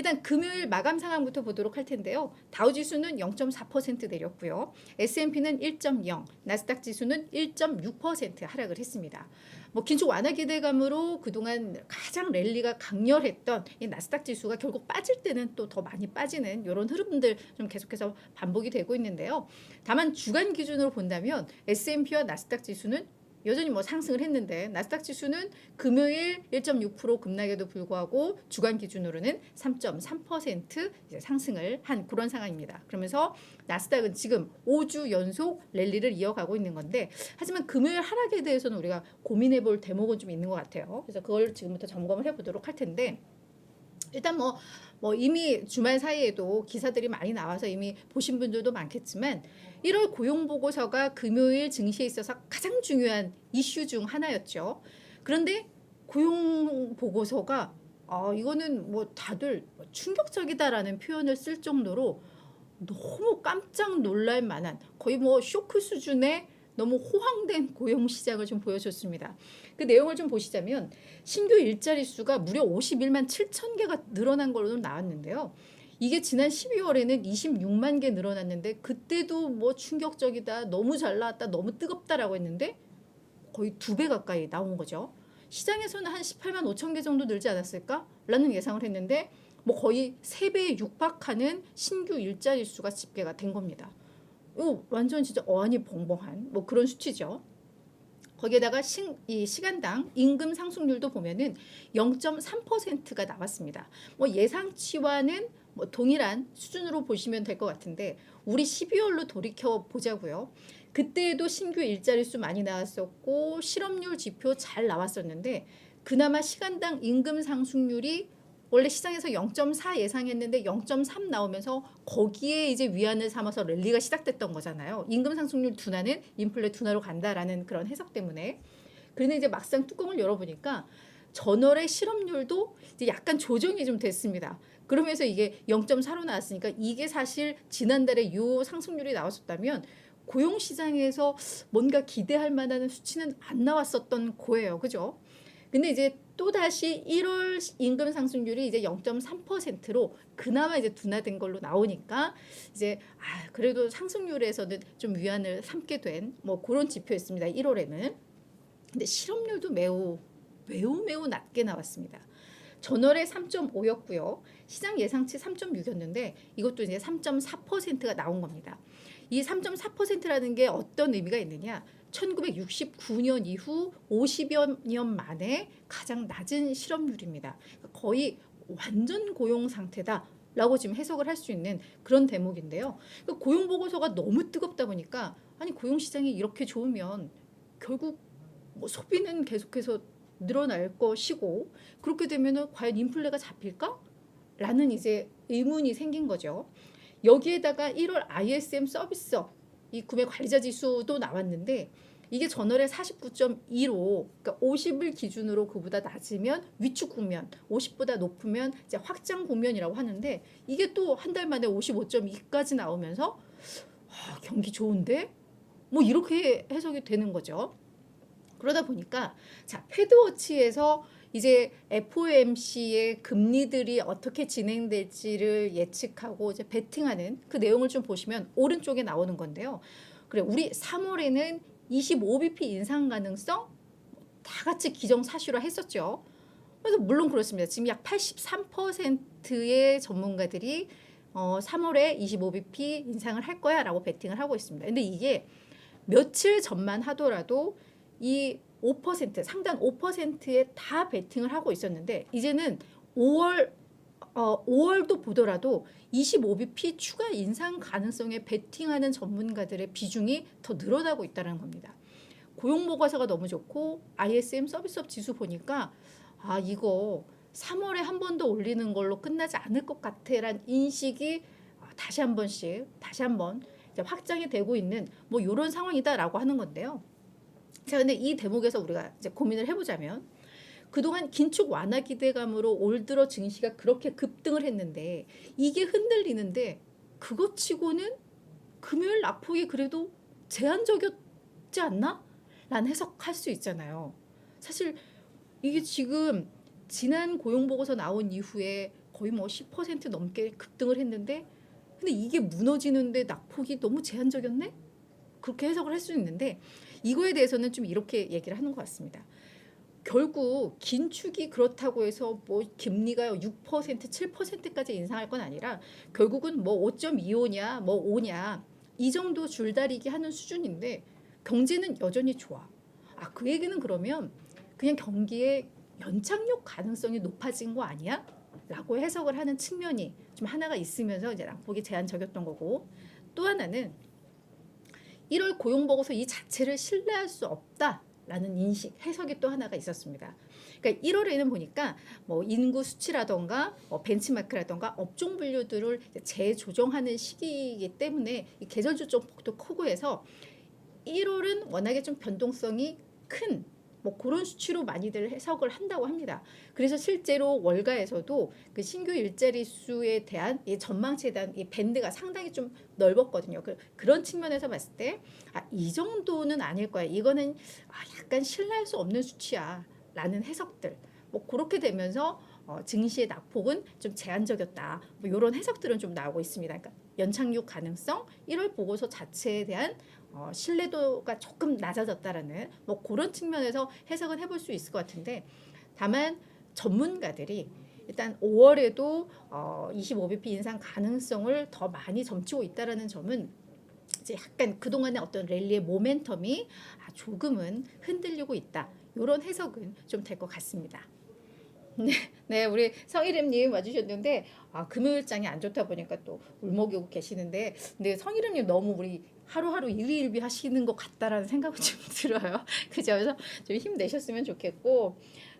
일단 금요일 마감 상황부터 보도록 할 텐데요. 다우지수는 0.4% 내렸고요. S&P는 1.0, 나스닥 지수는 1.6% 하락을 했습니다. 뭐 긴축 완화 기대감으로 그동안 가장 랠리가 강렬했던 이 나스닥 지수가 결국 빠질 때는 또 더 많이 빠지는 이런 흐름들 좀 계속해서 반복이 되고 있는데요. 다만 주간 기준으로 본다면 S&P와 나스닥 지수는 여전히 뭐 상승을 했는데 나스닥 지수는 금요일 1.6% 급락에도 불구하고 주간 기준으로는 3.3% 이제 상승을 한 그런 상황입니다. 그러면서 나스닥은 지금 5주 연속 랠리를 이어가고 있는 건데 하지만 금요일 하락에 대해서는 우리가 고민해 볼 대목은 좀 있는 것 같아요. 그래서 그걸 지금부터 점검을 해보도록 할 텐데 일단 뭐 이미 주말 사이에도 기사들이 많이 나와서 이미 보신 분들도 많겠지만 1월 고용보고서가 금요일 증시에 있어서 가장 중요한 이슈 중 하나였죠. 그런데 고용보고서가 이거는 뭐 다들 충격적이다라는 표현을 쓸 정도로 너무 깜짝 놀랄 만한 거의 뭐 쇼크 수준의 너무 호황된 고용 시장을 좀 보여줬습니다. 그 내용을 좀 보시자면 신규 일자리 수가 무려 51만 7천 개가 늘어난 걸로 나왔는데요. 이게 지난 12월에는 26만 개 늘어났는데 그때도 뭐 충격적이다, 너무 잘 나왔다, 너무 뜨겁다라고 했는데 거의 2배 가까이 나온 거죠. 시장에서는 한 18만 5천 개 정도 늘지 않았을까? 라는 예상을 했는데 뭐 거의 3배에 육박하는 신규 일자리 수가 집계가 된 겁니다. 이거 완전 진짜 어안이 벙벙한 뭐 그런 수치죠. 거기에다가 이 시간당 임금 상승률도 보면은 0.3%가 나왔습니다. 뭐 예상치와는 뭐 동일한 수준으로 보시면 될 것 같은데 우리 12월로 돌이켜 보자고요. 그때에도 신규 일자리 수 많이 나왔었고 실업률 지표 잘 나왔었는데 그나마 시간당 임금 상승률이 원래 시장에서 0.4 예상했는데 0.3 나오면서 거기에 이제 위안을 삼아서 랠리가 시작됐던 거잖아요. 임금 상승률 둔화는 인플레 둔화로 간다라는 그런 해석 때문에. 그런데 이제 막상 뚜껑을 열어보니까 전월의 실업률도 이제 약간 조정이 좀 됐습니다. 그러면서 이게 0.4로 나왔으니까 이게 사실 지난달에 이 상승률이 나왔었다면 고용시장에서 뭔가 기대할 만한 수치는 안 나왔었던 거예요. 그죠? 근데 이제 또다시 1월 임금 상승률이 이제 0.3%로 그나마 이제 둔화된 걸로 나오니까 이제 그래도 상승률에서는 좀 위안을 삼게 된 뭐 그런 지표였습니다. 1월에는. 근데 실업률도 매우 낮게 나왔습니다. 전월에 3.5였고요. 시장 예상치 3.6이었는데 이것도 이제 3.4%가 나온 겁니다. 이 3.4%라는 게 어떤 의미가 있느냐? 1969년 이후 50여 년 만에 가장 낮은 실업률입니다. 거의 완전 고용 상태다라고 지금 해석을 할 수 있는 그런 대목인데요. 고용 보고서가 너무 뜨겁다 보니까 아니 고용 시장이 이렇게 좋으면 결국 뭐 소비는 계속해서 늘어날 것이고 그렇게 되면은 과연 인플레가 잡힐까? 라는 이제 의문이 생긴 거죠. 여기에다가 1월 ISM 서비스업 이 구매 관리자 지수도 나왔는데 이게 전월에 49.2로 그러니까 50을 기준으로 그보다 낮으면 위축 국면, 50보다 높으면 이제 확장 국면이라고 하는데 이게 또 한 달 만에 55.2까지 나오면서 경기 좋은데? 뭐 이렇게 해석이 되는 거죠. 그러다 보니까 자 패드워치에서 이제 FOMC의 금리들이 어떻게 진행될지를 예측하고 이제 베팅하는 그 내용을 좀 보시면 오른쪽에 나오는 건데요. 그래 우리 3월에는 25bp 인상 가능성 다 같이 기정사실화 했었죠. 그래서 물론 그렇습니다. 지금 약 83%의 전문가들이 3월에 25bp 인상을 할 거야라고 베팅을 하고 있습니다. 근데 이게 며칠 전만 하더라도 이 5% 상단 5%에 다 베팅을 하고 있었는데 이제는 5월도 보더라도 25bp 추가 인상 가능성에 베팅하는 전문가들의 비중이 더 늘어나고 있다는 겁니다. 고용 보고서가 너무 좋고 ISM 서비스업 지수 보니까 이거 3월에 한 번 더 올리는 걸로 끝나지 않을 것 같아라는 인식이 다시 한번 확장이 되고 있는 뭐 이런 상황이다라고 하는 건데요. 자, 근데 이 대목에서 우리가 이제 고민을 해보자면 그동안 긴축 완화 기대감으로 올 들어 증시가 그렇게 급등을 했는데 이게 흔들리는데 그것 치고는 금요일 낙폭이 그래도 제한적이었지 않나? 라는 해석할 수 있잖아요. 사실 이게 지금 지난 고용보고서 나온 이후에 거의 뭐 10% 넘게 급등을 했는데 근데 이게 무너지는데 낙폭이 너무 제한적이었네? 그렇게 해석을 할 수 있는데 이거에 대해서는 좀 이렇게 얘기를 하는 것 같습니다. 결국 긴축이 그렇다고 해서 뭐 금리가 6%, 7%까지 인상할 건 아니라 결국은 뭐 5.25냐, 뭐 5냐 이 정도 줄다리기 하는 수준인데 경제는 여전히 좋아. 그 얘기는 그러면 그냥 경기의 연착륙 가능성이 높아진 거 아니야? 라고 해석을 하는 측면이 좀 하나가 있으면서 이제 낙폭이 제한적이었던 거고 또 하나는 1월 고용보고서 이 자체를 신뢰할 수 없다라는 인식, 해석이 또 하나가 있었습니다. 그러니까 1월에는 보니까 뭐 인구 수치라던가 벤치마크라던가 업종 분류들을 재조정하는 시기이기 때문에 이 계절 조정폭도 크고 해서 1월은 워낙에 좀 변동성이 큰 뭐 그런 수치로 많이들 해석을 한다고 합니다. 그래서 실제로 월가에서도 그 신규 일자리 수에 대한 이 전망치에 대한 이 밴드가 상당히 좀 넓었거든요. 그런 측면에서 봤을 때 이 정도는 아닐 거야. 이거는 약간 신뢰할 수 없는 수치야. 라는 해석들. 뭐 그렇게 되면서 증시의 낙폭은 좀 제한적이었다. 뭐 이런 해석들은 좀 나오고 있습니다. 그러니까 연착륙 가능성, 1월 보고서 자체에 대한 신뢰도가 조금 낮아졌다라는 뭐 그런 측면에서 해석은 해볼 수 있을 것 같은데 다만 전문가들이 일단 5월에도 25bp 인상 가능성을 더 많이 점치고 있다라는 점은 이제 약간 그동안의 어떤 랠리의 모멘텀이 조금은 흔들리고 있다. 이런 해석은 좀 될 것 같습니다. 네, 우리 성희림님 와주셨는데 금요일장이 안 좋다 보니까 또 울먹이고 계시는데 근데 성희림님 너무 우리 하루하루 일희일비 하시는 것 같다라는 생각이 좀 들어요. 그죠? 그래서 좀 힘내셨으면 좋겠고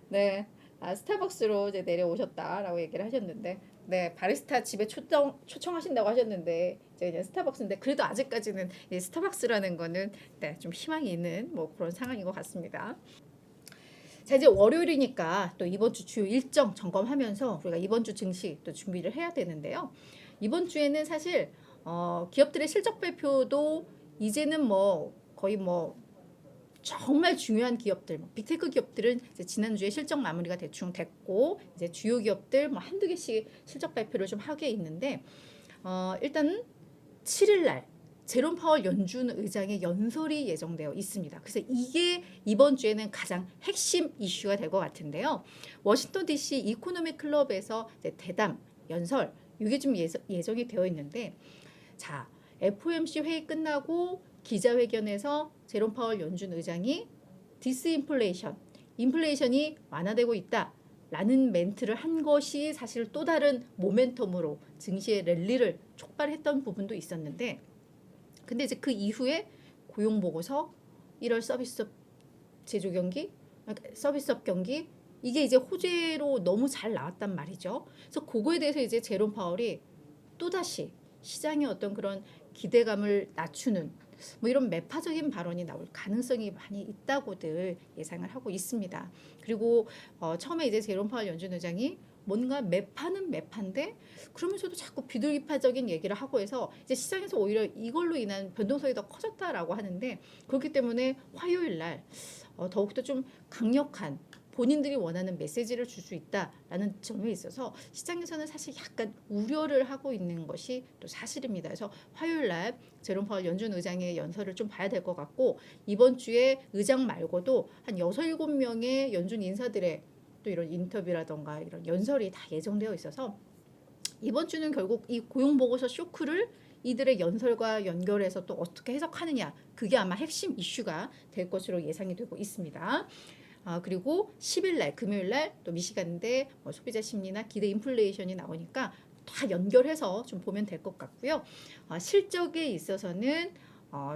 네, 스타벅스로 이제 내려오셨다라고 얘기를 하셨는데 네, 바리스타 집에 초청하신다고 하셨는데 이제 그냥 스타벅스인데 그래도 아직까지는 이 스타벅스라는 거는 네, 좀 희망이 있는 뭐 그런 상황인 것 같습니다. 자 이제 월요일이니까 또 이번 주 주요 일정 점검하면서 우리가 이번 주 증시 또 준비를 해야 되는데요. 이번 주에는 사실 기업들의 실적 발표도 이제는 뭐 거의 뭐 정말 중요한 기업들, 빅테크 기업들은 이제 지난주에 실적 마무리가 대충 됐고 이제 주요 기업들 뭐 한두 개씩 실적 발표를 좀 하게 있는데 일단 7일 날 제롬 파월 연준 의장의 연설이 예정되어 있습니다. 그래서 이게 이번 주에는 가장 핵심 이슈가 될 것 같은데요. 워싱턴 DC 이코노미 클럽에서 대담 연설 이게 좀 예정이 되어 있는데 자 FOMC 회의 끝나고 기자회견에서 제롬 파월 연준 의장이 디스인플레이션, 인플레이션이 완화되고 있다. 라는 멘트를 한 것이 사실 또 다른 모멘텀으로 증시의 랠리를 촉발했던 부분도 있었는데 근데 이제 그 이후에 고용보고서 1월 서비스업 제조 경기, 서비스업 경기 이게 이제 호재로 너무 잘 나왔단 말이죠. 그래서 그거에 대해서 이제 제롬 파월이 또다시 시장의 어떤 그런 기대감을 낮추는 뭐 이런 매파적인 발언이 나올 가능성이 많이 있다고들 예상을 하고 있습니다. 그리고 처음에 이제 제롬 파월 연준 의장이 뭔가 매파는 매파인데 그러면서도 자꾸 비둘기파적인 얘기를 하고 해서 이제 시장에서 오히려 이걸로 인한 변동성이 더 커졌다라고 하는데 그렇기 때문에 화요일 날 더욱더 좀 강력한 본인들이 원하는 메시지를 줄 수 있다라는 점에 있어서 시장에서는 사실 약간 우려를 하고 있는 것이 또 사실입니다. 그래서 화요일 날 제롬 파월 연준 의장의 연설을 좀 봐야 될 것 같고 이번 주에 의장 말고도 한 6, 7명의 연준 인사들의 또 이런 인터뷰라던가 이런 연설이 다 예정되어 있어서 이번 주는 결국 이 고용보고서 쇼크를 이들의 연설과 연결해서 또 어떻게 해석하느냐 그게 아마 핵심 이슈가 될 것으로 예상이 되고 있습니다. 그리고 10일 날 금요일 날 또 미시간대 소비자 심리나 기대 인플레이션이 나오니까 다 연결해서 좀 보면 될 것 같고요. 실적에 있어서는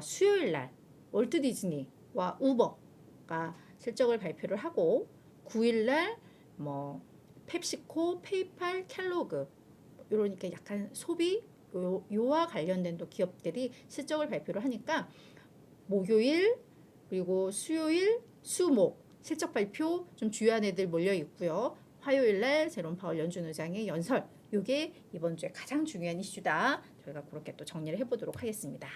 수요일 날 월트 디즈니와 우버가 실적을 발표를 하고 9일 날 뭐 펩시코, 페이팔, 켈로그 이러니까 약간 소비 요와 관련된 또 기업들이 실적을 발표를 하니까 목요일 그리고 수요일, 수목 실적 발표 좀 주요한 애들 몰려 있고요. 화요일 날 제롬 파월 연준 의장의 연설 이게 이번 주에 가장 중요한 이슈다. 저희가 그렇게 또 정리를 해보도록 하겠습니다.